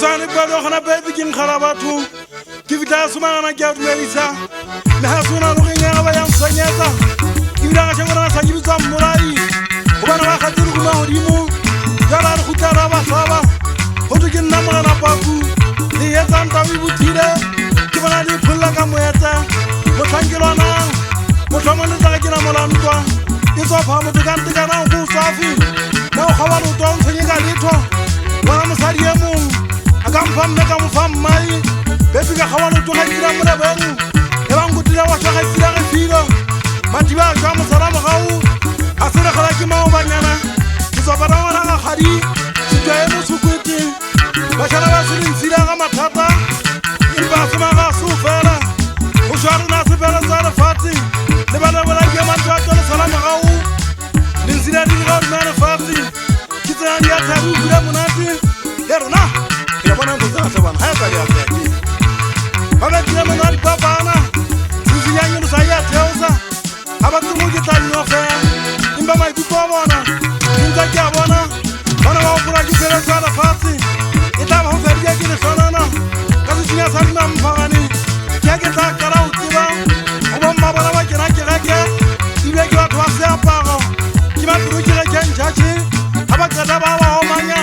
Sani kwado khana baby king kharabatu kivita sumana kyatu melisa na hasuna rukinga bayam sanyeta kivita changona sanyibiza murai ubana bakatiru kuma hodimu yala khutara basaba hotukin namana paku ni yezanta wibutire kibana ni phulla ka moyeta mothangilwana mothomane tsakina molantwa iso phamo dikantikana go safi na khawalo ton tshenyeka litho wa mosadi ya mong akamfam meka mfam mai bebi ka khawalo to gaira mona bang e bang go dira wa tshega tsira ga filo matiba jwa mosalamo gau a sere khala ke mao banyana iso bara wana ga khadi sitwae mo sukwete ba tshela ba sire tsira ga mathata imba sema ga sufela o jware na sepela tsara fati le bana bana ke matwa to salamo gau ninzira di ga na fati kitani ya tabu bula monati yerona ke bona go tsa bana ha ka ya tsaki baba ke mona le babana tsinyanya no sa ya theosa aba tsumo ke tla no fe imba mai ku bona inga ke bona bana wa pura ke tsela tsala fati ita ba ho feria ke le sonana ka tsinya sa nna mphagani ke tla kara o tsiba o bomma bana ba ke ra ke ibe ke batho ba se aparo ke ba tlo ke ke ntshachi aba tsela ba wa o manya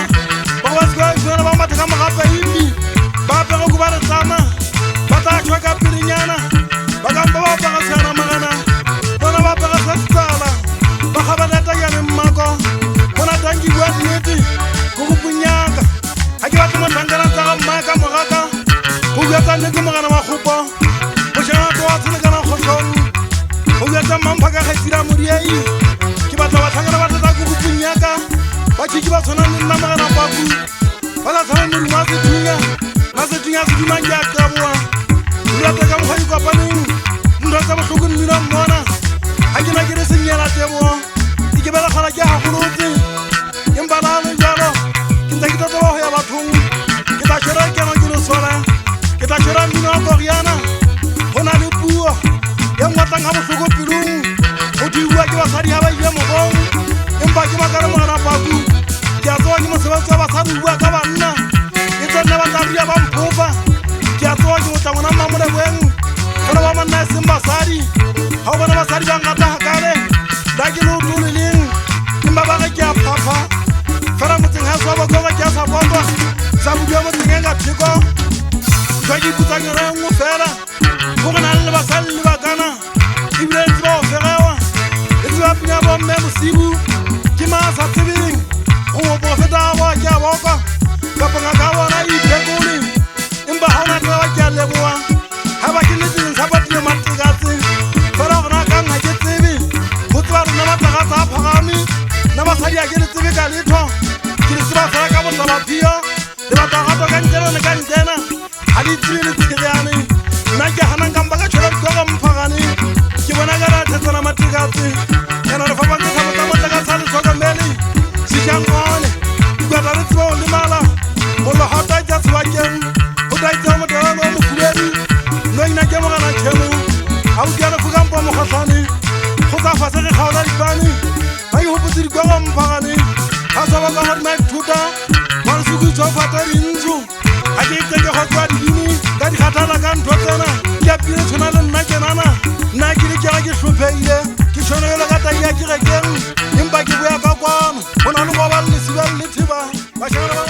ba wa tswa ba matha ka magape imi ba pego go ba re tsama ba ta tshwa ka pilinyana ba ka ba ba ga sana magana bona ba ba ga tsala ba ga ba nata ya mmako bona tangi bua nnete go go punyaka ha ke batho mo tangana tsa ga mmaka mogaka go bua tsa nnete mogana wa kgopo mo jana to wa tsena kana khotong go bua tsa mampa ka khatsira modiai ke batla ba tangana ba tsa go punyaka ba tshiki ba tsona nna magana ba ku bala tsana mo ma se tunya se dimanya ka boa ya ta ka mo go paneng ndo tsa bohloko mmina mmona ha ke na ke re senyela tebo ke bela khala ke ha golotse empa la le jalo ke ntse ke tlo ho ya bathong ke tla tshera ke na ke lo sola ke tla tshera mmino wa Koriana hona le puo ya ngwatang ha bohloko pelong ho diwa ke basadi ha ba ile mogong empa ke makara mona paku ke a tswa ke mosebetsi wa basadi bua ka banna ke tsena ba tla ba mphofa ke a tswa ke mo tsamona mamole beng kana ba manna simba sadi ha o bona basadi ba ngata hakale da ke lo tulileng imba ba ke a papa fara motseng ha swa ba go ba ke sa bondwa sa bua mo tsenga thiko jwa ke putsanya re ngo fela go gona le basadi le bakana ibile ntse ba o ferewa etse ba pnya ba mme mosibu ke ma sa tsebeng o mo profeta wa ke a boka ka panga ka bona I phekole imba ha ona tla ba ke a leboa ha ba ke letseng sa batile matikatse fela gona ka nna ke tsebe go tswa rona ba tla tsa phagami na ba sadi a ke le tsebe ka letho ke le tseba fela ka botla ba phio le ba tla ga ka ntena le ka ntena ha di tsile tshiriyane nna ke hana ka mba ka tshela go mphagani ke bona ka ra tsena matikatse kana re fa ba tsa botla matikatse le tsokameli si jangone ke tla re tswa le mala mola hata ja tswakeng o dai tsa mo tala mo mfuledi no ina ke mo kana tshemo a o tsana go kampa mo khatlane go ka fa se re khaola dipane ba yo botse di kwa mpagane ha sa ba ka hot night tuta ba se go tswa fata rinju a ke itse ke go tswa dini ka di khatala ka ntwa tsena ke a pile tsona le nna ke nana nna ke le ke hlopheile ke tshonela ka tai ya ke rekeng empa ke boya ka kwano bona le go ba le sibel le thiba ba shana